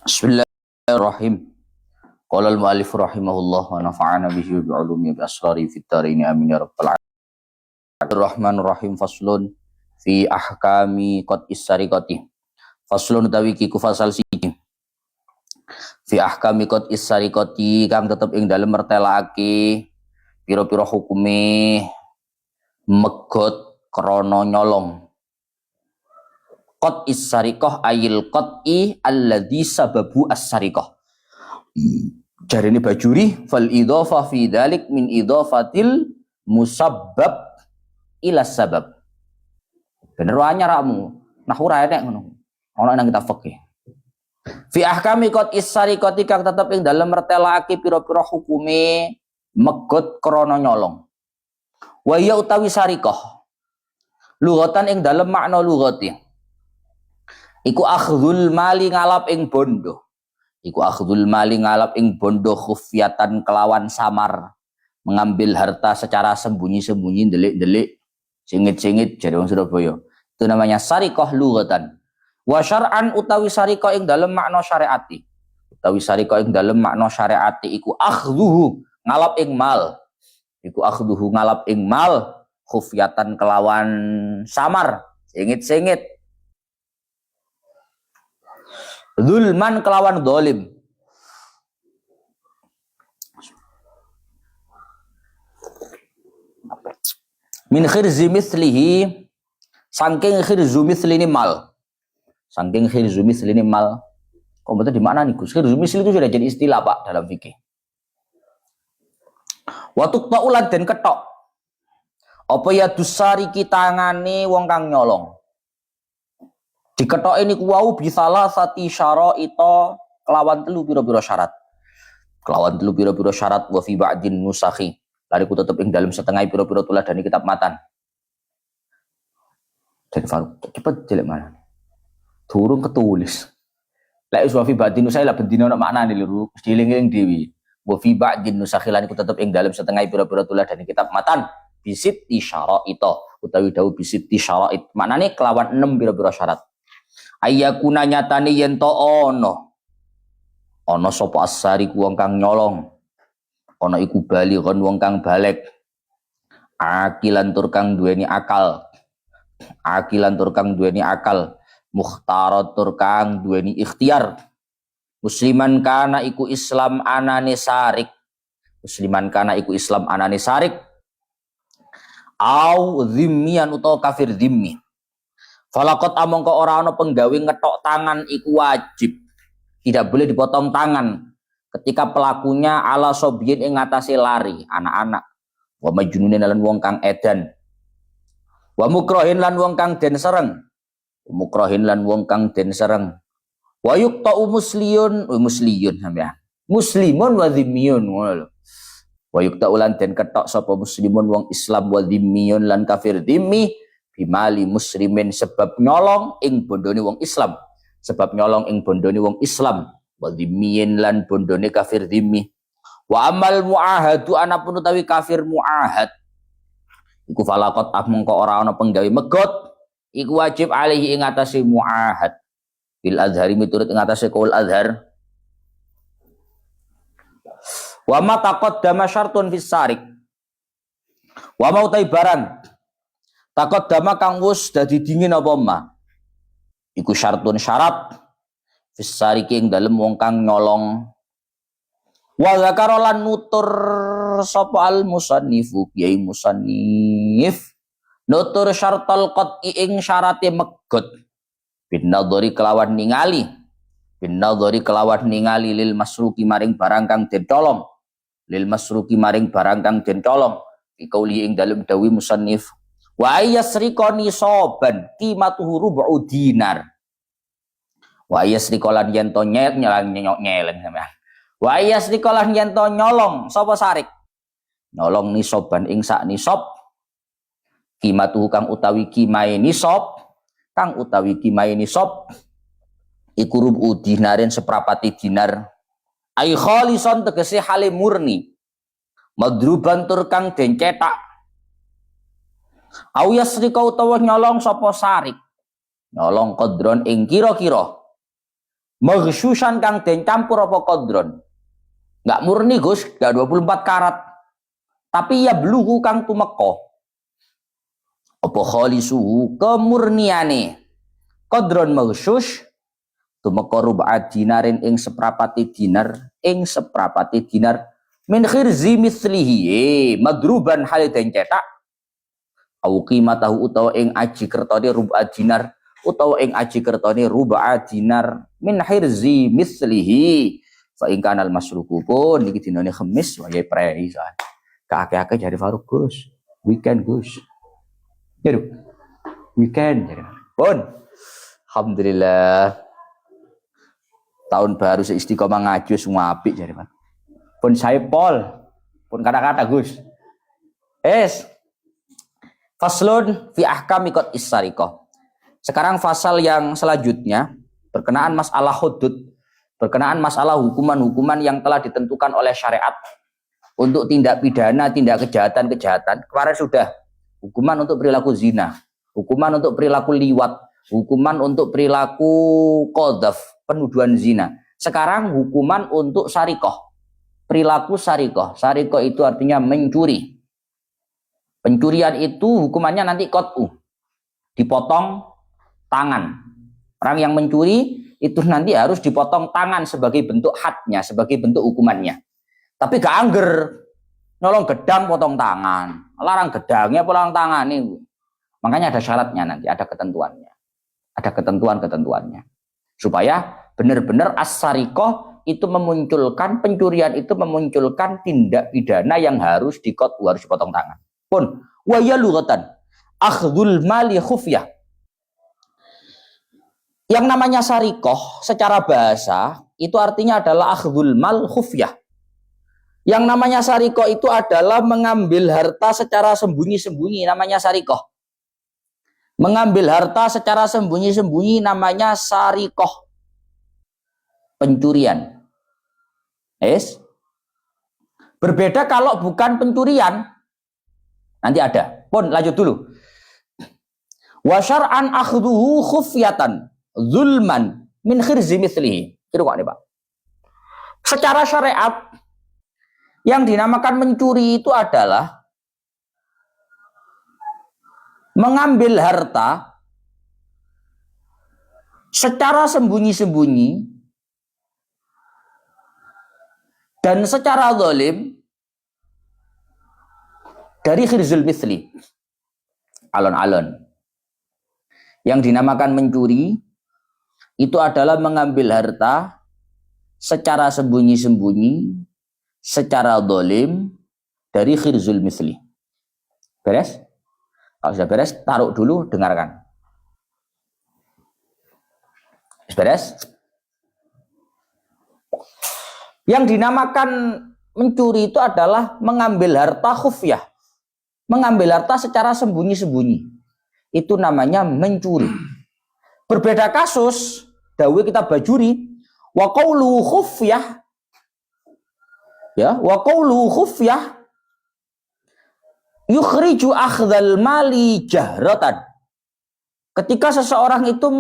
Bismillahirrahmanirrahim. Qala al-mu'allif rahimahullah wa nafa'ana bihi wa bi'ulumi bi asrari fid dharain amin ya rabbal alamin. Rahmanir-rahim faslun fi ahkami qat'is sariqati. Faslun utawi kiku fasal siji. Fi ahkami qat'is sariqati kang tetep ing dalem mertelake pira-pira hukume megot krana nyolong. Qat'is sariqah ayil qat'i alladzi sababu as-sariqah. Jarine Bajuri fal idhafah fi dzalik min idhafatil musabbab ila sabab. Bener wae nyarakmu. Nahwu ra enek ngono. Ono nang kita fikih. Fi ahkami qat'is sariqati kang tetep ing dalem mertelake pira-pira hukume megot krana nyolong. Wa ya utawi sariqah. Lughatan ing dalem makna lughati. Iku akhdhul mali ngalap ing bondo. Iku akhdhul mali ngalap ing bondo khufyatan kelawan samar. Mengambil harta secara sembunyi-sembunyi, delik-delik, singit-singit jare wong Surabaya. Itu namanya sariqah lughatan. Wa syar'an utawi sariqah ing dalem makna syariati. Utawi sariqah ing dalem makna syariati iku akhdhuhu ngalap ing mal. Iku akhdhuhu ngalap ing mal khufyatan kelawan samar, singit-singit. Zulman kelawan dolim. Min khirzi mislihi saking khirzu mislini mal. Saking khirzu mislini mal. Kok betul di mana nih Gus? Khirzu misli itu sudah jadi istilah Pak dalam fikih. Wa tuqta'ulan den ketok. Apa ya dusari kitangane wong kang nyolong. Diketok ini kuwau bisalah sati syaraita kelawan telu pira-pira syarat. Kelawan telu pira-pira syarat wa fi ba'din nusakhi. Lari ku tetep ing dalam setengah pira-pira tuladane kitab matan. Dan Faruk cepet jelek mana? Durung ketulis. Lek wa fi ba'din nusakhi lah bendina ono maknane lho, mesti eling-eling dewi. Wa fi ba'din nusakhi lan ku tetep ing dalam setengah pira-pira tuladane kitab matan. Bisit isyaraita utawi dawuh bisit isyarait. Maknane kelawan 6 pira-pira syarat. Ayakuna nyatane yen to ana sapa asari wong kang nyolong ana iku balighon wong kang balek akilan tur kang duweni akal mukhtarat tur kang duweni ikhtiar musliman kana iku islam anane sarik au dhimmian utawa kafir dhimmi. Falakot amongko ora ana penggawe ngetok tangan iku wajib. Tidak boleh dipotong tangan ketika pelakunya ala sobiyin ing ngatasi lari, anak-anak. Wa majnunin lan wong kang edan. Wa mukrohin lan wong kang den sereng. Wa yuqta'u musliyun sampeyan. Muslimun wa dhimmiyun ngono lho. Wa yuqta'u lan den ketok sapa muslimun wong Islam wa dhimmiyun lan kafir dhimmi. Bimali muslimin sebab nyolong ing bondone wong Islam wa dhimmiyin lan bondone kafir dhimmi. Wa amal muahadu anapun utawi kafir muahad iku falaqat mongko ora ana penggawe megot iku wajib alaihi ing atase muahad bil azhari miturut ing atase qaul azhar. Wa ma taqaddama syartun fis sarik wa ma utai barang takot dama kang wus dadi dingin apa ma iku syartun syarat fisari ing dalem wong kang nyolong wa zakarolan nutur sapa al musannifu yai musannif nutur syartal qat'i ing syarate megot bin nadhari kelawan ningali lil masruki maring barang kang den tolong ikauli ing dalem dawi musannif wa yasriqani soban qimatuhu rubu dinar. Wa yasriqalan yen to nyeleng sampean. Wa yasriqalan yen to nyolong sapa sarik. Nyolong nisoban ing sak nisab. Qimatuhu kang utawi kimae nisab iku rubu dinarin seprapati dinar. Ai khalisan tegese hale murni. Madruban tur kang den cetak. Au yasrika utawa nyolong sapa sarik. Nyolong qadron ing kira-kira Maghsyushan kang den campur apa qadron. Enggak murni Gus, enggak 24 karat. Tapi ya bluhu kang tumeka. Apa khalisuhu kemurniane. Qadron maghsyush tumeka rub'at dinarin ing seprapati dinar, min khirzi mislihi madruban hal den cetak au qimatahu utawa ing aji kertone rub'at dinar utawa ing aji kertone rub'at dinar min khirzi mislihi fa in kanal masruku pun niki dinane Khamis wayahe prei soal kakek-kakek jare Faruk Gus weekend Gus ya weekend jare pun alhamdulillah tahun baru seistiqomah ngaji semua apik jare Pak pun saya pol pun kata-kata Gus faslun fi ahkami qad is-sariqah. Sekarang fasal yang selanjutnya berkenaan masalah hudud, berkenaan masalah hukuman-hukuman yang telah ditentukan oleh syariat untuk tindak pidana, tindak kejahatan-kejahatan. Kemarin sudah hukuman untuk perilaku zina, hukuman untuk perilaku liwat, hukuman untuk perilaku qadzaf, penuduhan zina. Sekarang hukuman untuk sariqah. Perilaku sariqah. Sariqah itu artinya mencuri. Pencurian itu hukumannya nanti qat'u. Dipotong tangan. Orang yang mencuri itu nanti harus dipotong tangan sebagai bentuk hadnya, sebagai bentuk hukumannya. Tapi gak angger. Nolong gedang potong tangan. Larang gedangnya potong tangan nih. Makanya ada syaratnya nanti, ada ketentuannya. Ada ketentuan-ketentuannya. Supaya benar-benar as-sariqah itu memunculkan, pencurian itu memunculkan tindak pidana yang harus harus dipotong tangan. Pun wa ya lughatan akhdhul mali khufyah. Yang namanya sariqah secara bahasa itu artinya adalah akhdhul mal khufyah. Yang namanya sariqah itu adalah mengambil harta secara sembunyi-sembunyi, namanya sariqah. Mengambil harta secara sembunyi-sembunyi namanya sariqah. Pencurian. Berbeda kalau bukan pencurian. Nanti ada. Pun lanjut dulu. Wa syar'an akhdhuhu khufyatan zulman min khirzi mithlihi. Kira kok nih Pak. Secara syariat yang dinamakan mencuri itu adalah mengambil harta secara sembunyi-sembunyi dan secara zalim dari khirzul misli, alon-alon. Yang dinamakan mencuri itu adalah mengambil harta secara sembunyi-sembunyi, secara zalim dari khirzul misli. Beres? Kalau sudah beres, taruh dulu, dengarkan. Beres? Yang dinamakan mencuri itu adalah mengambil harta khufyah. Mengambil harta secara sembunyi-sembunyi. Itu namanya mencuri. Berbeda kasus, dawuh kita bajuri, wa qawlu khufyah. Ya, wa qawlu khufyah yukhriju akhdhal mali jahratan. Ketika seseorang itu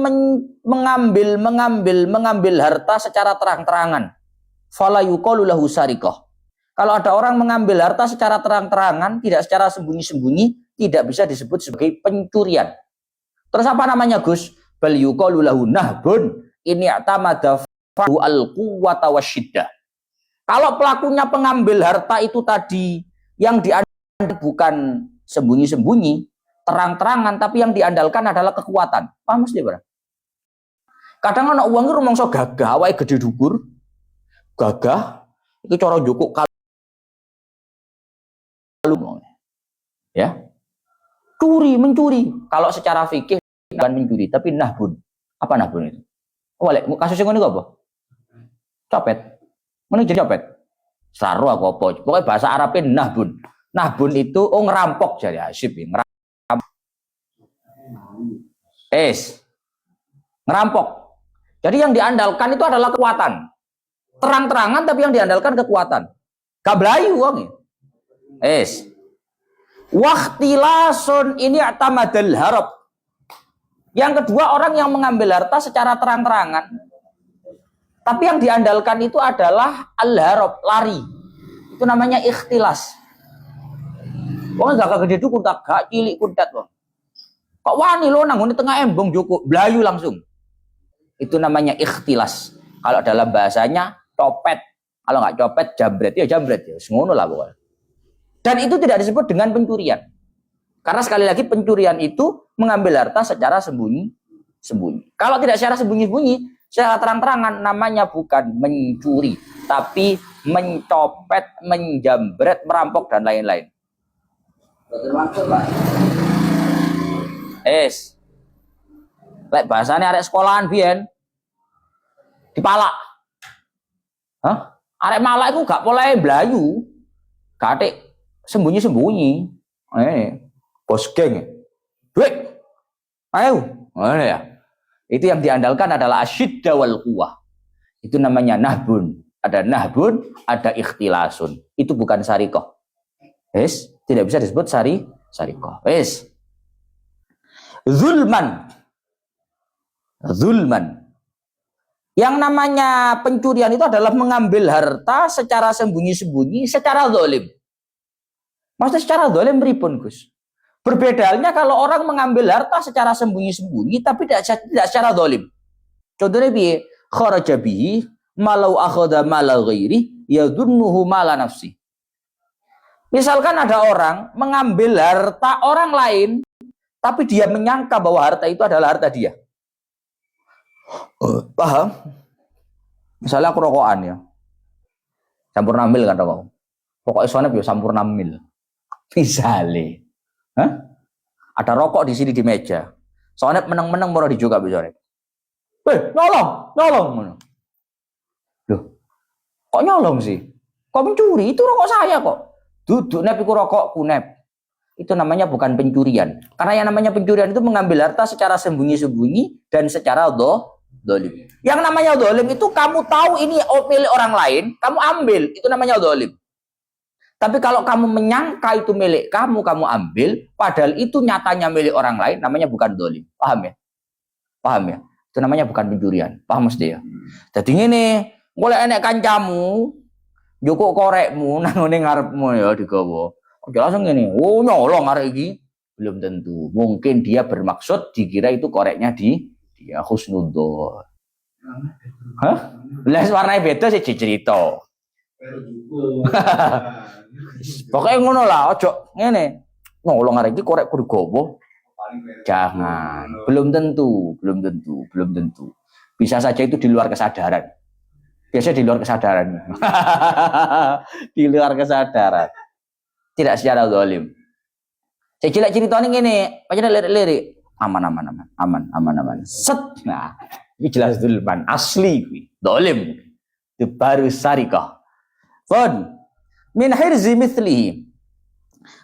mengambil harta secara terang-terangan. Fala yuqalu lahu sariqah. Kalau ada orang mengambil harta secara terang-terangan, tidak secara sembunyi-sembunyi, tidak bisa disebut sebagai pencurian. Terus apa namanya Gus? Bal yuqalu lahu nahbun ini atamada fa'u al-quwwata wasyiddah. Kalau pelakunya pengambil harta itu tadi yang diandalkan bukan sembunyi-sembunyi, terang-terangan, tapi yang diandalkan adalah kekuatan. Paham mesti Bro? Kadang ana wong rumangsa gagah, awake gede dhuwur. Gagah iki cara njukuk kalu ya. Mencuri. Kalau secara fikih bukan mencuri, tapi nahbun. Apa nahbun itu? Oleh kasusnya ngono apa? Copet. Ngono jadi copet. Saru aku apa? Pokoknya bahasa Arabnya nahbun. Nahbun itu ngerampok jadi Hasib, ngerampok. Ngerampok. Jadi yang diandalkan itu adalah kekuatan. Terang-terangan tapi yang diandalkan kekuatan. Kablayu wong. Waqtilasun ini atamadal harab. Yang kedua orang yang mengambil harta secara terang-terangan. Tapi yang diandalkan itu adalah al-harab, lari. Itu namanya ikhtilas. Wong gak gede dukun tak gak cilik kuntat wong. Kok wani lo nang tengah embong Joko, blayu langsung. Itu namanya ikhtilas. Kalau dalam bahasanya copet. Kalau nggak copet jambret ya jambret ya. Ngono lah pokoknya. Dan itu tidak disebut dengan pencurian. Karena sekali lagi pencurian itu mengambil harta secara sembunyi-sembunyi. Kalau tidak secara sembunyi-sembunyi, secara terang-terangan namanya bukan mencuri, tapi mencopet, menjambret, merampok dan lain-lain. Lek bahasanya arek sekolahan biyen dipalak. Hah? Arek malak itu gak boleh blayu. Gatik sembunyi-sembunyi. Bos geng. Duit. Ayo. Ya. Itu yang diandalkan adalah asyidda wal quwwah. Itu namanya nahbun. Ada nahbun, ada ikhtilasun. Itu bukan sarikoh. Tidak bisa disebut sarikoh. Zulman. Yang namanya pencurian itu adalah mengambil harta secara sembunyi-sembunyi, secara zalim. Maksudnya secara zalim pripun, Gus? Berbedanya kalau orang mengambil harta secara sembunyi-sembunyi tapi tidak secara zalim. Contohnya piye? Kharaja bihi malau akhadha mala ghairi yadhunnuhu mala nafsi. Misalkan ada orang mengambil harta orang lain tapi dia menyangka bahwa harta itu adalah harta dia. Paham? Misalnya aku rokokan ya. Sampurna mil kan rokok. Pokoknya sonep ya sampurna mil. Misalnya. Ada rokok di sini di meja. Sonep meneng-meneng mau dijuga bisa. Nyolong. Loh, kok nyolong sih? Kok mencuri? Itu rokok saya kok. Duduk nep iku rokokku nep. Itu namanya bukan pencurian. Karena yang namanya pencurian itu mengambil harta secara sembunyi-sembunyi dan secara dolim. Yang namanya dolim itu kamu tahu ini milik orang lain, kamu ambil. Itu namanya dolim. Tapi kalau kamu menyangka itu milik kamu ambil, padahal itu nyatanya milik orang lain, namanya bukan dolim. Paham ya? Itu namanya bukan pencurian. Paham mesti ya? Jadi ini, boleh enek kancamu, Joko korekmu, nang ngene ngarepmu ya digawa. Oke langsung gini, nyolong arek iki. Belum tentu. Mungkin dia bermaksud dikira itu koreknya dia husnudzon. Hah? Lah warnanya beda sih cerita. Pokoknya ngono lah, ojo ngene. Nyolong arek iki korekku digawa. Jangan. Belum tentu. Bisa saja itu di luar kesadaran. Biasanya di luar kesadaran. Di luar kesadaran. Tidak secara zalim. Saya jelek ceritanya gini, macam lirik-lirik. Aman. Set. Nah, ini jelas zulman asli. Zalim. Itu baru sarikah. Pun. Min hirzi mithlihi.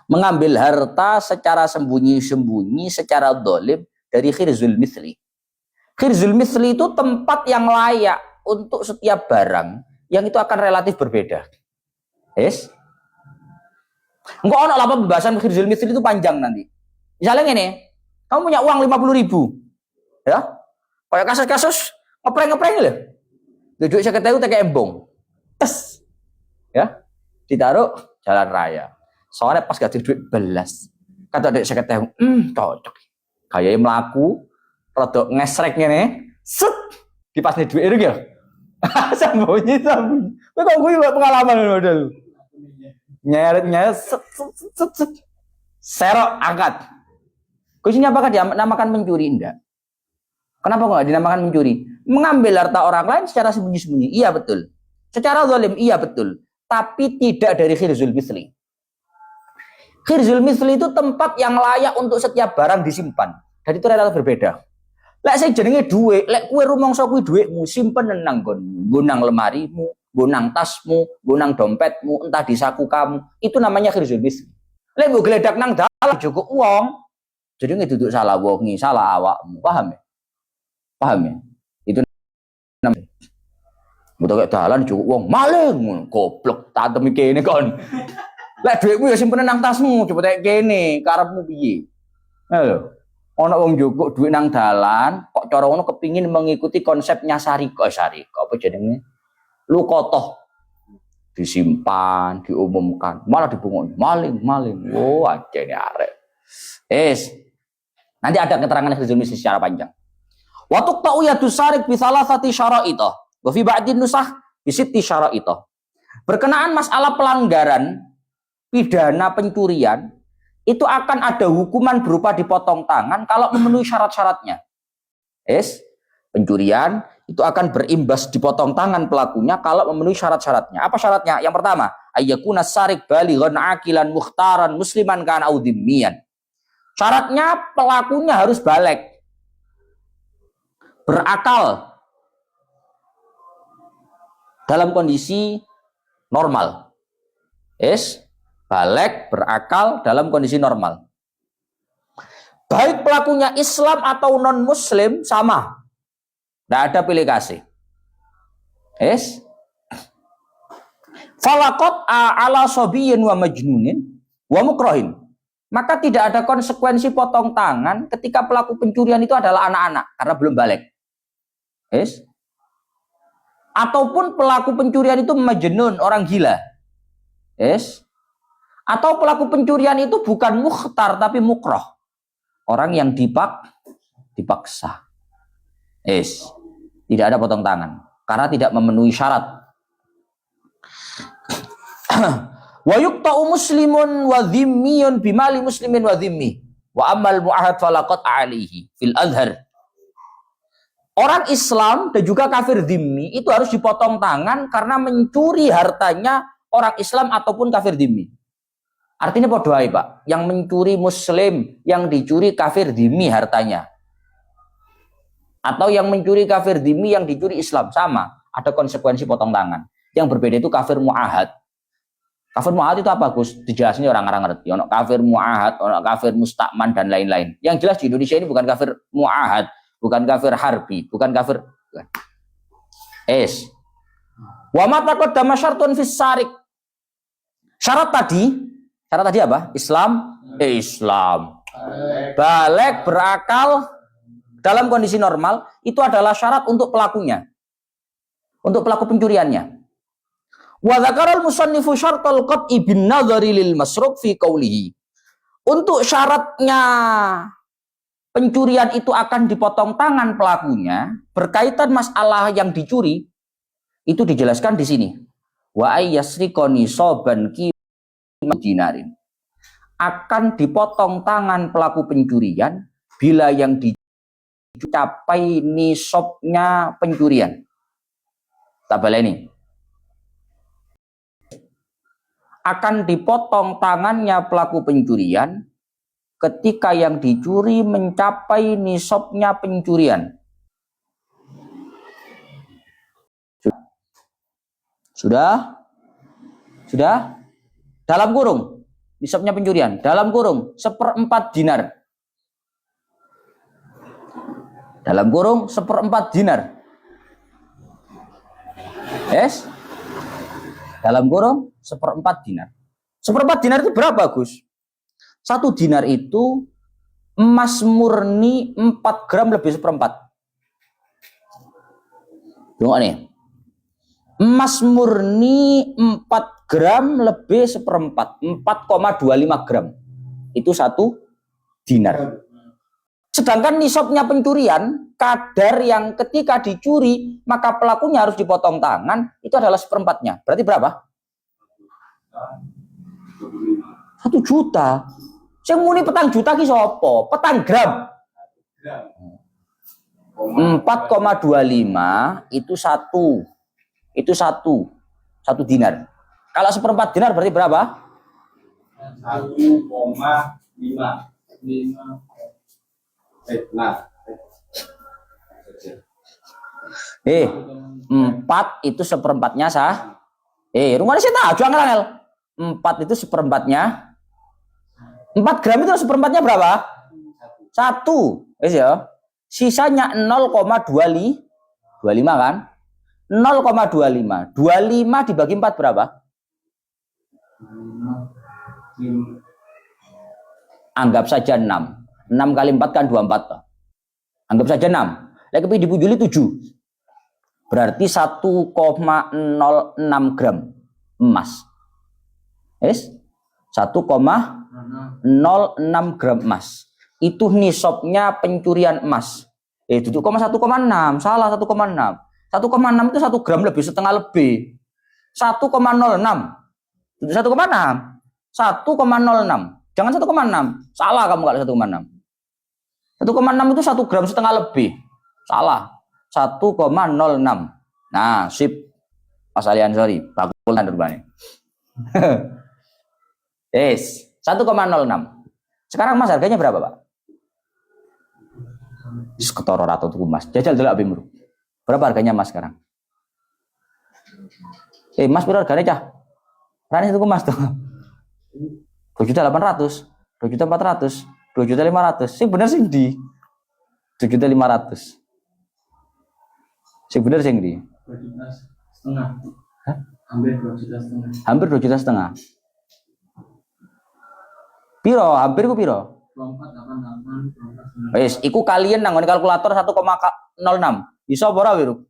Mengambil harta secara sembunyi-sembunyi, secara zalim dari khirzul mithli. Khirzul mithli itu tempat yang layak untuk setiap barang yang itu akan relatif berbeda. Enggak ono lah pembahasan khirzul mithli itu panjang nanti. Misalnya ini, kamu punya uang 50.000, ya? Kayak kasus-kasus ngepreng loh. Duduk saya ketahui tak embong, ya, ditaruh jalan raya. Soalnya pas gak duit belas, kata dek saya ketahui, cocok. Kayak melaku, rodok ngesrek ini, set, di pas nih duit itu ya. Sambunyi. Kok gue pengalaman model. Nyeret set. Serok angkat. Kuncinya apakah dinamakan mencuri? Enggak. Kenapa enggak dinamakan mencuri? Mengambil harta orang lain secara sembunyi-sembunyi. Iya betul. Secara zalim iya betul. Tapi tidak dari khirzul mithli. Khirzul mithli itu tempat yang layak untuk setiap barang disimpan. Dan itu relatif berbeda. Lek saya jenenge duit, lek kue rumangsa kuwi duitmu simpen nang nggonmu, nang lemarimu, nang tasmu, nang dompetmu, entah di saku kamu, itu namanya khirzul mithli. Lek mbok gledak nang dalan cukup uang. Jadi duduk salah wongi, salah awakmu. Paham ya? Itu namanya. Betul kayak dalan cukup uang, maling, goblok, tak temi kene kon. Lek duitmu ya simpen nang tasmu, coba kayak kene, karepmu piye? Halo. Ono wong jukuk duit nang dalan, kok cara ngono kepingin mengikuti konsepnya sariko apa jenenge? Lukotoh. Disimpan, diumumkan, malah dibungkuk maling. Oh, ajene arek. Nanti ada keterangan Khizrumis secara panjang. Wa tuqta'u yadus sarik bi thalathati syara'ita wa fi ba'din nusakh bi sitti syara'ita. Berkenaan masalah pelanggaran pidana pencurian itu akan ada hukuman berupa dipotong tangan kalau memenuhi syarat-syaratnya. Pencurian itu akan berimbas dipotong tangan pelakunya kalau memenuhi syarat-syaratnya. Apa syaratnya? Yang pertama, ayyakuna sarik balighan aqilan mukhtaran musliman kana au dhimmiyan. Syaratnya pelakunya harus balik. Berakal dalam kondisi normal. Balik berakal dalam kondisi normal. Baik pelakunya Islam atau non-Muslim sama. Tidak ada pilih kasih. Falakot ala sobiyin wa majnunin wa mukrohin. Maka tidak ada konsekuensi potong tangan ketika pelaku pencurian itu adalah anak-anak karena belum balik. Ataupun pelaku pencurian itu majnun, orang gila. Atau pelaku pencurian itu bukan mukhtar tapi mukroh, orang yang dipaksa. Tidak ada potong tangan karena tidak memenuhi syarat. Wa yuqta'u muslimun wa dhimmiyun bimali muslimin wa dhimmi wa amal mu'ahad falaqat alihi fil azhar. Orang Islam dan juga kafir dhimmi itu harus dipotong tangan karena mencuri hartanya orang Islam ataupun kafir dhimmi. Artinya podo ae, Pak. Yang mencuri Muslim, yang dicuri kafir dhimmi hartanya. Atau yang mencuri kafir dhimmi, yang dicuri Islam. Sama. Ada konsekuensi potong tangan. Yang berbeda itu kafir mu'ahad. Kafir mu'ahad itu apa, Gus? Dijelasin orang-orang ngerti. Ono kafir mu'ahad, ono kafir mustakman, dan lain-lain. Yang jelas di Indonesia ini bukan kafir mu'ahad, bukan kafir harbi, bukan kafir... Wa ma taqaddama syartun fis sarik. Syarat tadi apa? Islam. Balik berakal dalam kondisi normal itu adalah syarat untuk pelakunya. Untuk pelaku pencuriannya. Wa dzakaral musannifu syartal qat'i bin nadhari lil masruq fi qawlihi. Untuk syaratnya pencurian itu akan dipotong tangan pelakunya berkaitan masalah yang dicuri itu dijelaskan di sini. Wa ayyasriqani soban ki dinarin. Akan dipotong tangan pelaku pencurian bila yang dicapai nisabnya pencurian. Tabel ini. Akan dipotong tangannya pelaku pencurian ketika yang dicuri mencapai nisabnya pencurian. Sudah? Dalam kurung nisabnya pencurian. Dalam kurung 1/4 dinar. Dalam kurung 1/4 dinar. Dalam kurung 1/4 dinar. 1/4 dinar itu berapa, Gus? 1 dinar itu emas murni 4 gram lebih 1/4. Tengok nih. Emas murni 4 gram lebih 1/4. 4,25 gram. Itu 1 dinar. Sedangkan nisabnya pencurian, kadar yang ketika dicuri, maka pelakunya harus dipotong tangan, itu adalah 1/4-nya. Berarti berapa? 1 juta. Sing muni 4 juta ki sapa? 4 gram. 4,25 itu 1. Itu 1 dinar. Kalau 1/4 dinar berarti berapa? 1,5. 4 itu 1/4-nya sah. Rumahnya saya tahu, jangan angel. 4 itu 1/4-nya. 4 gram itu 1/4-nya berapa? 1. Wis ya. Sisanya 0,25 kan? 0,25. 25 dibagi 4 berapa? Anggap saja 6. 6 kali 4 kan 24 toh. Anggap saja 6. Lek kepi dibujuli 7. Berarti 1,06 gram emas. Yes? 1,06 gram emas. Itu nisabnya pencurian emas. Itu 1,6. Salah 1,6. 1,6 itu 1 gram lebih, setengah lebih. 1,06. 1,6. 1,06. Jangan 1,6. Salah kamu kalau 1,6. 1,6 itu 1 gram setengah lebih. Salah. 1,06. Nah, sip. Mas Alian, sorry. Bakul kan rupanya. Yes. 1,06. Sekarang emas harganya berapa, Pak? Ketoro rata tuku emas. Jajal dulu Abi Muru. Berapa harganya emas sekarang? Emas berapa harganya, Cah? Rani itu emas tuh. 2.800.000, 2.400.000, 2.500.000. Sing bener sing di 7.500.000. Sing bener sing di 2,5 juta. Hah? Hampir 2,5 juta. Hampir 2,5 juta. Piro? Hampir ku piro? 24,88. Wis, iku kalian nang kalkulator 1,06. Iso apa ora, Wiruk?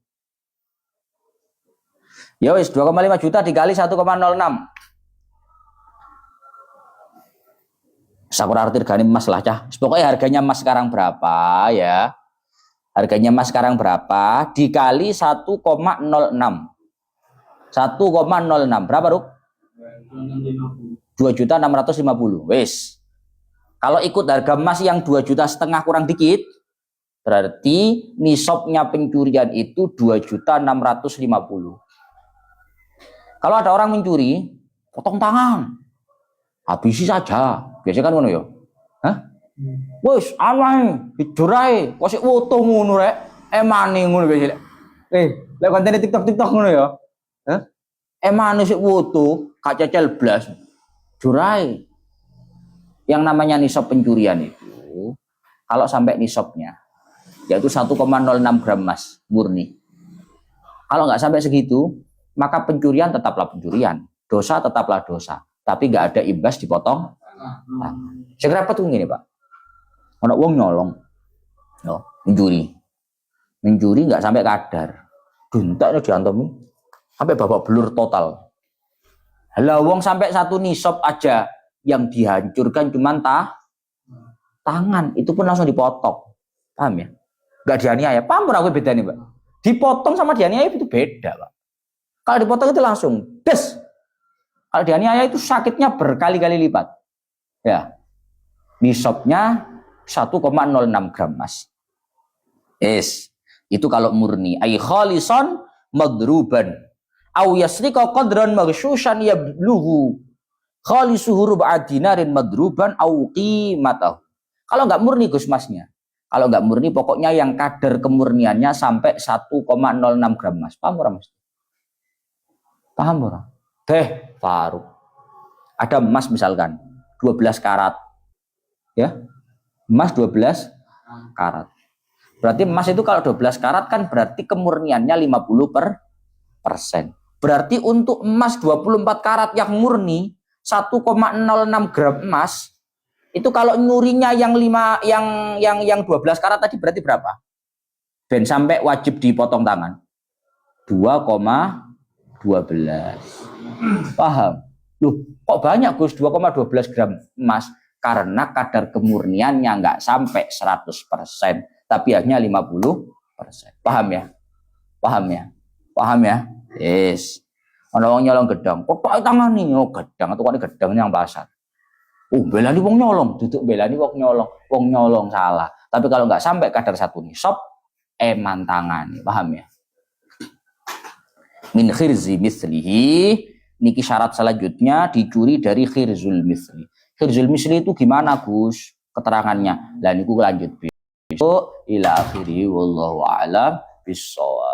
Ya wis 2,5 juta dikali 1,06. Sakura arti regane emas lah, Cah. Pokoknya harganya emas sekarang berapa ya? Harganya emas sekarang berapa dikali 1,06. 1,06 berapa, Ruk? 2.650.000. Wis. Kalau ikut harga emas yang 2,5 juta kurang dikit, berarti nisabnya pencurian itu 2.650.000. Kalau ada orang mencuri, potong tangan. Habisi saja. Biasanya kan ngono ya. Hah? Wis, awae, dijurai, kok sik woto ngono rek. Emane ngono biasa. Lek konten TikTok ngono ya. Hah? Emane sik woto, gak cecel blas. Jurai. Yang namanya nisab pencurian itu kalau sampai nisabnya yaitu 1,06 gram emas murni. Kalau nggak sampai segitu, maka pencurian tetaplah pencurian, dosa tetaplah dosa, tapi nggak ada imbas dipotong. Segera tuh gini, Pak. Ono wong nyolong, no, mencuri nggak sampai kadar, duntaknya diantomi, sampai babak belur total. Lah wong sampai satu nisab aja yang dihancurkan cuman tangan, itu pun langsung dipotong. Paham ya? Enggak dianiaya. Paham ora kowe bedane, Pak? Dipotong sama dianiaya itu beda, Pak. Kalau dipotong itu langsung des. Kalau dianiaya itu sakitnya berkali-kali lipat. Ya. Nisabnya 1,06 gram emas. Itu kalau murni. Ai khalisan madruban. Au yasrika qadran maghsyushan yablughu khalisuhu rub'a dinarin madruban au qimatahu. Kalau enggak murni Gus Masnya. Kalau enggak murni pokoknya yang kadar kemurniannya sampai 1,06 gram emas. Paham ora, Mas? Paham ora? Teh Faruk. Ada emas misalkan 12 karat. Ya. Emas 12 karat. Berarti emas itu kalau 12 karat kan berarti kemurniannya 50%. Berarti untuk emas 24 karat yang murni 1,06 gram emas itu kalau nyurinya yang 12 karat tadi berarti berapa? Dan sampai wajib dipotong tangan 2,12. Paham? Loh, kok banyak Gus 2,12 gram emas? Karena kadar kemurniannya nggak sampai 100%, tapi hanya 50%. Paham ya? Paham ya? Paham ya? Yes. Orang nyolong gedang, kok pakai tangan nih? Oh gedang, atau kok gedangnya yang pasar. Belani wong nyolong, duduk belani wong nyolong salah. Tapi kalau nggak sampai kadar satu nisab, eman tangan, paham ya? Min khirzi mislihi, niki syarat selanjutnya dicuri dari khirzul misli. Khirzul misli itu gimana Gus? Keterangannya. Lah niku lanjut besok ila akhiri wallahu a'lam bissawab.